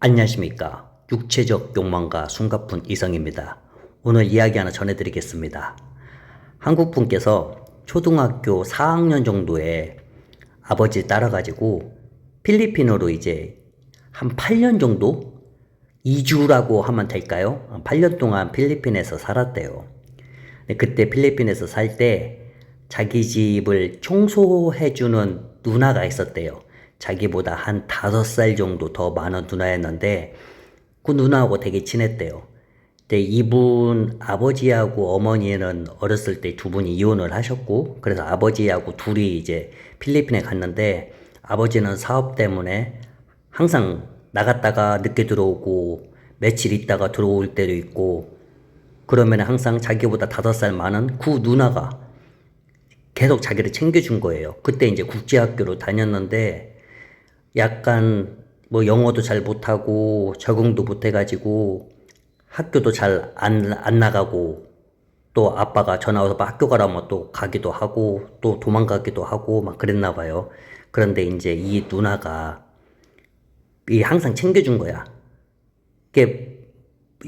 안녕하십니까. 육체적 욕망과 숨가쁜 이성입니다. 오늘 이야기 하나 전해드리겠습니다. 한국분께서 초등학교 4학년 정도에 아버지 따라가지고 필리핀으로 이제 한 8년 정도? 이주라고 하면 될까요? 8년 동안 필리핀에서 살았대요. 그때 필리핀에서 살 때 자기 집을 청소해주는 누나가 있었대요. 자기보다 한 5살 정도 더 많은 누나였는데 그 누나하고 되게 친했대요. 근데 이분 아버지하고 어머니는 어렸을 때 두 분이 이혼을 하셨고, 그래서 아버지하고 둘이 이제 필리핀에 갔는데 아버지는 사업 때문에 항상 나갔다가 늦게 들어오고 며칠 있다가 들어올 때도 있고, 그러면 항상 자기보다 5살 많은 그 누나가 계속 자기를 챙겨준 거예요. 그때 이제 국제학교로 다녔는데 약간 뭐 영어도 잘 못하고 적응도 못해가지고 학교도 잘 안 나가고, 또 아빠가 전화 와서 막 학교 가라면 또 가기도 하고 또 도망가기도 하고 막 그랬나 봐요. 그런데 이제 이 누나가 이 항상 챙겨준 거야. 이게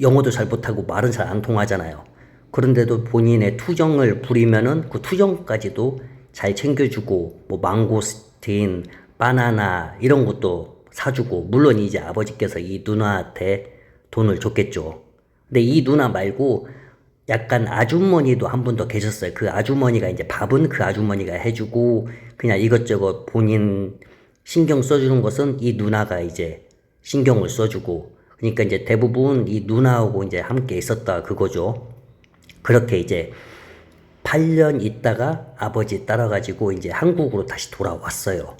영어도 잘 못하고 말은 잘 안 통하잖아요. 그런데도 본인의 투정을 부리면은 그 투정까지도 잘 챙겨주고, 뭐 망고스틴, 바나나 이런 것도 사주고, 물론 이제 아버지께서 이 누나한테 돈을 줬겠죠. 근데 이 누나 말고 약간 아주머니도 한 분 더 계셨어요. 그 아주머니가 이제 밥은 그 아주머니가 해주고, 그냥 이것저것 본인 신경 써주는 것은 이 누나가 이제 신경을 써주고, 그러니까 이제 대부분 이 누나하고 이제 함께 있었다 그거죠. 그렇게 이제 8년 있다가 아버지 따라가지고 이제 한국으로 다시 돌아왔어요.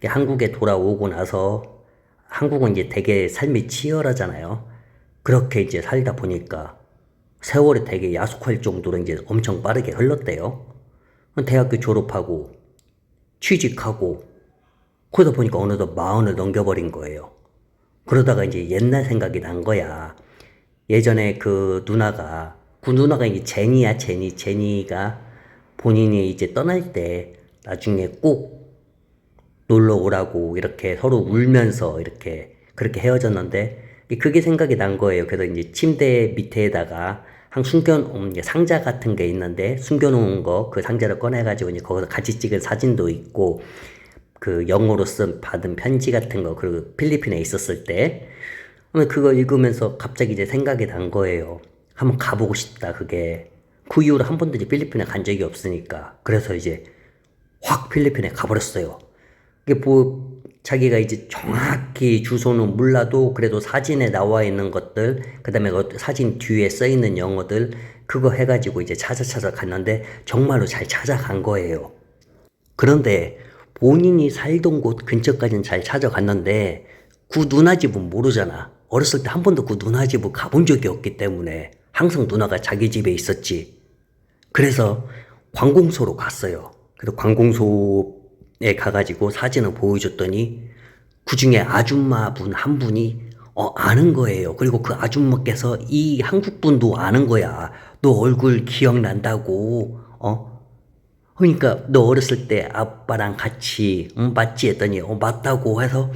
한국에 돌아오고 나서 한국은 이제 되게 삶이 치열하잖아요. 그렇게 이제 살다 보니까 세월이 되게 야속할 정도로 이제 엄청 빠르게 흘렀대요. 대학교 졸업하고 취직하고 그러다 보니까 어느덧 40을 넘겨버린 거예요. 그러다가 이제 옛날 생각이 난 거야. 예전에 그 누나가 이제 제니야, 제니가 본인이 이제 떠날 때 나중에 꼭 놀러 오라고 이렇게 서로 울면서 이렇게 그렇게 헤어졌는데, 그게 생각이 난 거예요. 그래서 이제 침대 밑에다가 한 숨겨놓은 상자 같은 게 있는데, 숨겨놓은 거 그 상자를 꺼내가지고 이제 거기서 같이 찍은 사진도 있고, 그 영어로 쓴 받은 편지 같은 거, 그 필리핀에 있었을 때 그거 읽으면서 갑자기 이제 생각이 난 거예요. 한번 가보고 싶다, 그게. 그 이후로 한 번도 이제 필리핀에 간 적이 없으니까. 그래서 이제 확 필리핀에 가버렸어요. 이게 뭐, 자기가 이제 정확히 주소는 몰라도 그래도 사진에 나와 있는 것들, 그 다음에 그 사진 뒤에 써 있는 영어들, 그거 해가지고 이제 찾아 갔는데 정말로 잘 찾아간 거예요. 그런데 본인이 살던 곳 근처까지는 잘 찾아갔는데 그 누나 집은 모르잖아. 어렸을 때 한 번도 그 누나 집을 가본 적이 없기 때문에 항상 누나가 자기 집에 있었지. 그래서 관공서로 갔어요. 그래서 관공서에 가가지고 사진을 보여줬더니 그 중에 아줌마 분 한 분이 아는 거예요. 그리고 그 아줌마께서 이 한국 분도 아는 거야. 너 얼굴 기억난다고. 그러니까 너 어렸을 때 아빠랑 같이 맞지 했더니 맞다고 해서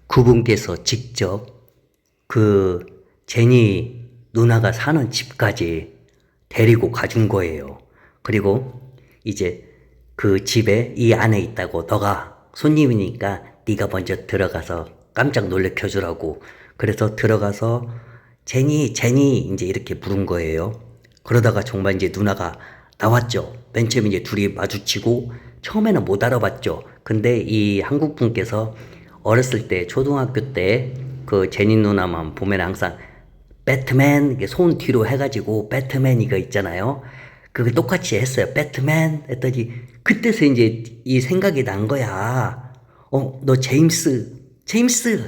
그분께서 직접 그 제니 누나가 사는 집까지 데리고 가준 거예요. 그리고 이제 그 집에 이 안에 있다고, 너가 손님이니까 네가 먼저 들어가서 깜짝 놀래켜주라고. 그래서 들어가서 제니 이제 이렇게 부른 거예요. 그러다가 정말 이제 누나가 나왔죠. 맨 처음에 이제 둘이 마주치고 처음에는 못 알아봤죠. 근데 이 한국 분께서 어렸을 때 초등학교 때 그 제니 누나만 보면 항상 배트맨 손 뒤로 해가지고 배트맨 이거 있잖아요. 그거 똑같이 했어요. 배트맨 했더니 그때서 이제 이 생각이 난 거야. 너 제임스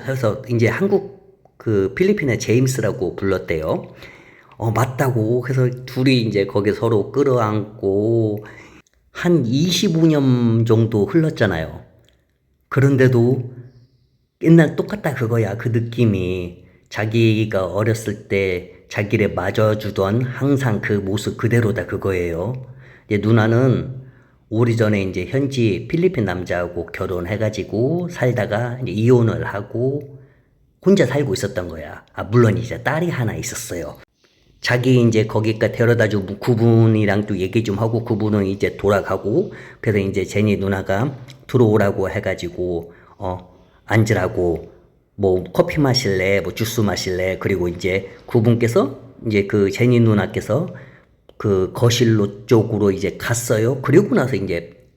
해서 이제 한국 그 필리핀의 제임스라고 불렀대요. 맞다고. 그래서 둘이 이제 거기 서로 끌어안고 한 25년 정도 흘렀잖아요. 그런데도 옛날 똑같다 그거야. 그 느낌이 자기가 어렸을 때 자기를 맞아주던 항상 그 모습 그대로다 그거예요. 이제 누나는 오래전에 이제 현지 필리핀 남자하고 결혼해가지고 살다가 이제 이혼을 하고 혼자 살고 있었던 거야. 물론 이제 딸이 하나 있었어요. 자기 이제 거기까지 데려다 준 그분이랑 또 얘기 좀 하고 그분은 이제 돌아가고 그래서 이제 제니 누나가 들어오라고 해가지고 앉으라고 뭐 커피 마실래 뭐 주스 마실래 그리고 이제 그분께서 이제 그 제니 누나께서 그 거실로 쪽으로 이제 갔어요. 그리고 나서 이제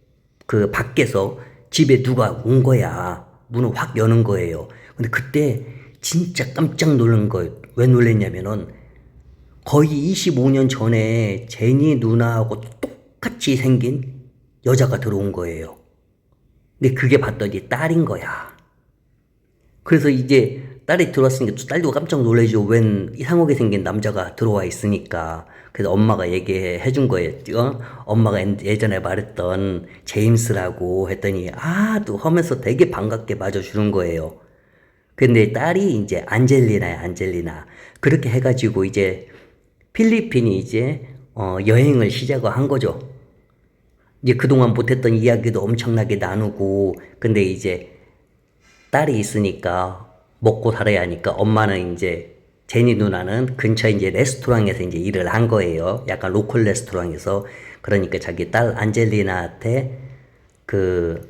그 밖에서 집에 누가 온 거야. 문을 확 여는 거예요. 근데 그때 진짜 깜짝 놀란 거예요. 왜 놀랬냐면은 거의 25년 전에 제니 누나하고 똑같이 생긴 여자가 들어온 거예요. 근데 그게 봤더니 딸인 거야. 그래서 이제 딸이 들어왔으니까 딸도 깜짝 놀라죠. 웬 이상하게 생긴 남자가 들어와 있으니까. 그래서 엄마가 얘기해 준 거예요. 엄마가 예전에 말했던 제임스라고 했더니 또 하면서 되게 반갑게 맞아주는 거예요. 근데 딸이 이제 안젤리나야, 안젤리나. 그렇게 해가지고 이제 필리핀이 이제 여행을 시작을 한 거죠. 이제 그동안 못했던 이야기도 엄청나게 나누고, 근데 이제 딸이 있으니까 먹고 살아야 하니까 엄마는 이제 제니 누나는 근처에 이제 레스토랑에서 이제 일을 한 거예요. 약간 로컬 레스토랑에서. 그러니까 자기 딸 안젤리나한테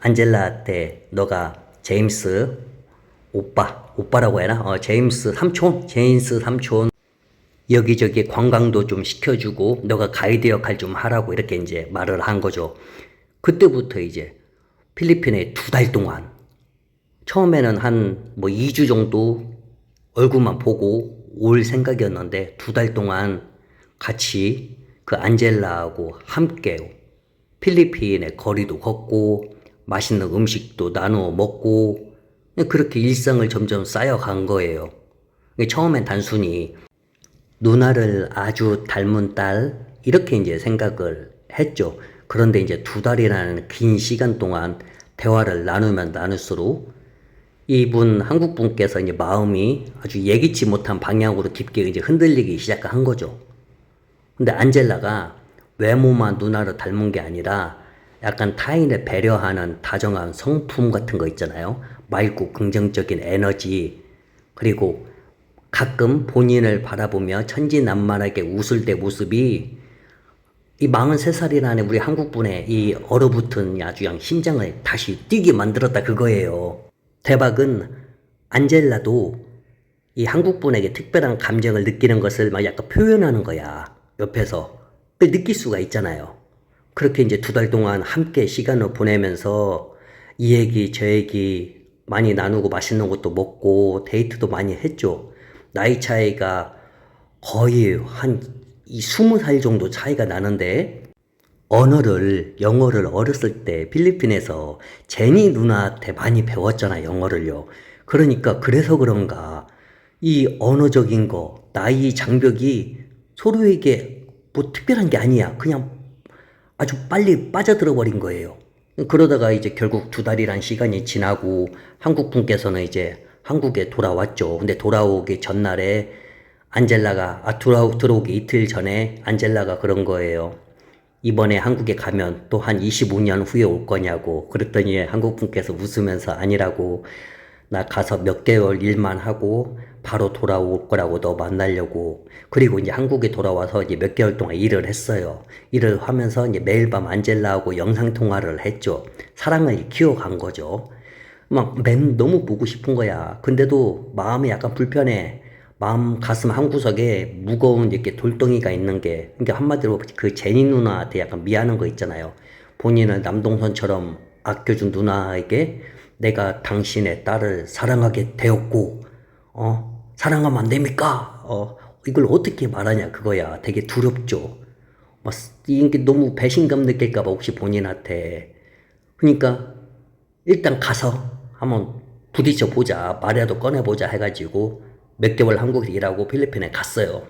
안젤라한테 너가 제임스 오빠라고 해나? 제임스 삼촌 여기저기 관광도 좀 시켜주고 너가 가이드 역할 좀 하라고 이렇게 이제 말을 한 거죠. 그때부터 이제 필리핀에 2달 동안 처음에는 한 뭐 2주 정도 얼굴만 보고 올 생각이었는데 2달 동안 같이 그 안젤라하고 함께 필리핀의 거리도 걷고 맛있는 음식도 나누어 먹고 그렇게 일상을 점점 쌓여간 거예요. 처음엔 단순히 누나를 아주 닮은 딸 이렇게 이제 생각을 했죠. 그런데 이제 2달이라는 긴 시간 동안 대화를 나누면 나눌수록 이분 한국 분께서 이제 마음이 아주 예기치 못한 방향으로 깊게 이제 흔들리기 시작한 거죠. 근데 안젤라가 외모만 누나를 닮은 게 아니라 약간 타인을 배려하는 다정한 성품 같은 거 있잖아요. 맑고 긍정적인 에너지, 그리고 가끔 본인을 바라보며 천진난만하게 웃을 때 모습이 이 43살이라는 우리 한국분의 이 얼어붙은 아주 그냥 심장을 다시 뛰게 만들었다 그거예요. 대박은 안젤라도 이 한국분에게 특별한 감정을 느끼는 것을 막 약간 표현하는 거야. 옆에서. 그걸 느낄 수가 있잖아요. 그렇게 이제 2달 동안 함께 시간을 보내면서 이 얘기 저 얘기 많이 나누고 맛있는 것도 먹고 데이트도 많이 했죠. 나이 차이가 거의 한 20살 정도 차이가 나는데 영어를 어렸을 때 필리핀에서 제니 누나한테 많이 배웠잖아, 영어를요. 그러니까 그래서 그런가 이 언어적인 거, 나이 장벽이 서로에게 뭐 특별한 게 아니야. 그냥 아주 빨리 빠져들어 버린 거예요. 그러다가 이제 결국 2달이란 시간이 지나고 한국 분께서는 이제 한국에 돌아왔죠. 근데 돌아오기 전날에 안젤라가 들어오기 이틀 전에 안젤라가 그런 거예요. 이번에 한국에 가면 또 한 25년 후에 올 거냐고. 그랬더니 한국 분께서 웃으면서 아니라고, 나 가서 몇 개월 일만 하고 바로 돌아올 거라고, 너 만나려고. 그리고 이제 한국에 돌아와서 이제 몇 개월 동안 일을 했어요. 일을 하면서 이제 매일 밤 안젤라하고 영상 통화를 했죠. 사랑을 키워간 거죠. 너무 보고 싶은 거야. 근데도 마음이 약간 불편해. 가슴 한구석에 무거운 이렇게 돌덩이가 있는 게, 그러니까 한마디로 그 제니 누나한테 약간 미안한 거 있잖아요. 본인을 남동생처럼 아껴준 누나에게 내가 당신의 딸을 사랑하게 되었고, 사랑하면 안 됩니까? 이걸 어떻게 말하냐 그거야. 되게 두렵죠. 이게 너무 배신감 느낄까봐 혹시 본인한테. 그러니까 일단 가서 한번 부딪혀 보자, 말이라도 꺼내보자 해가지고 몇 개월 한국에서 일하고 필리핀에 갔어요.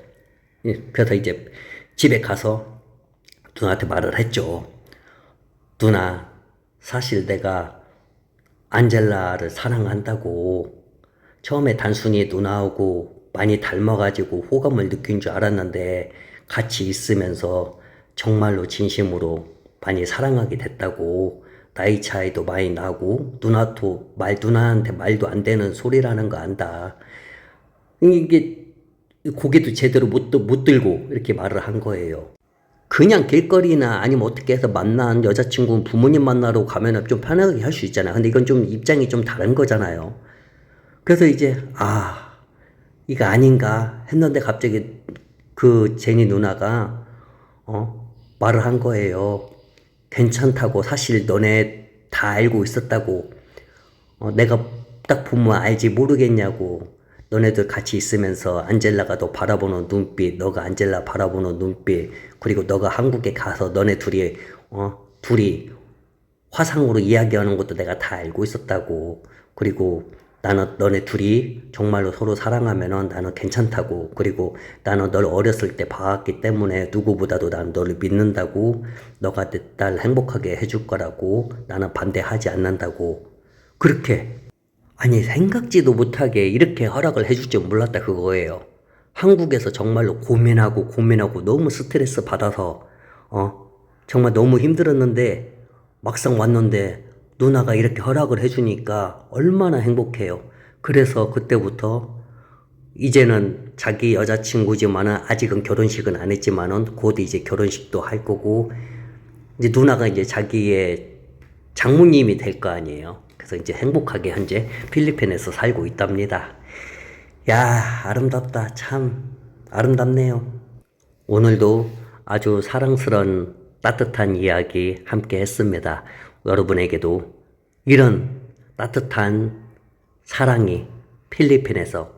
그래서 이제 집에 가서 누나한테 말을 했죠. 누나, 사실 내가 안젤라를 사랑한다고. 처음에 단순히 누나하고 많이 닮아가지고 호감을 느낀 줄 알았는데 같이 있으면서 정말로 진심으로 많이 사랑하게 됐다고. 나이 차이도 많이 나고 누나한테 말도 안 되는 소리라는 거 안다. 이게 고개도 제대로 못 들고 이렇게 말을 한 거예요. 그냥 길거리나 아니면 어떻게 해서 만난 여자친구 부모님 만나러 가면은 좀 편하게 할 수 있잖아요. 근데 이건 좀 입장이 좀 다른 거잖아요. 그래서 이제 이거 아닌가 했는데 갑자기 그 제니 누나가 말을 한 거예요. 괜찮다고, 사실 너네 다 알고 있었다고. 내가 딱 보면 알지 모르겠냐고. 너네들 같이 있으면서 안젤라가 너 바라보는 눈빛, 너가 안젤라 바라보는 눈빛, 그리고 너가 한국에 가서 너네 둘이 화상으로 이야기하는 것도 내가 다 알고 있었다고. 그리고 나는 너네 둘이 정말로 서로 사랑하면은 나는 괜찮다고. 그리고 나는 널 어렸을 때 봐왔기 때문에 누구보다도 난 너를 믿는다고. 너가 내 딸 행복하게 해줄 거라고. 나는 반대하지 않는다고. 그렇게, 아니 생각지도 못하게 이렇게 허락을 해줄 줄 몰랐다 그거예요. 한국에서 정말로 고민하고 너무 스트레스 받아서 정말 너무 힘들었는데 막상 왔는데 누나가 이렇게 허락을 해주니까 얼마나 행복해요. 그래서 그때부터 이제는 자기 여자친구지만은 아직은 결혼식은 안 했지만은 곧 이제 결혼식도 할 거고, 이제 누나가 이제 자기의 장모님이 될 거 아니에요. 그래서 이제 행복하게 현재 필리핀에서 살고 있답니다. 야, 아름답다. 참 아름답네요. 오늘도 아주 사랑스러운 따뜻한 이야기 함께 했습니다. 여러분에게도 이런 따뜻한 사랑이 필리핀에서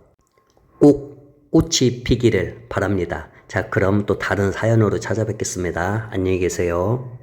꼭 꽃이 피기를 바랍니다. 자, 그럼 또 다른 사연으로 찾아뵙겠습니다. 안녕히 계세요.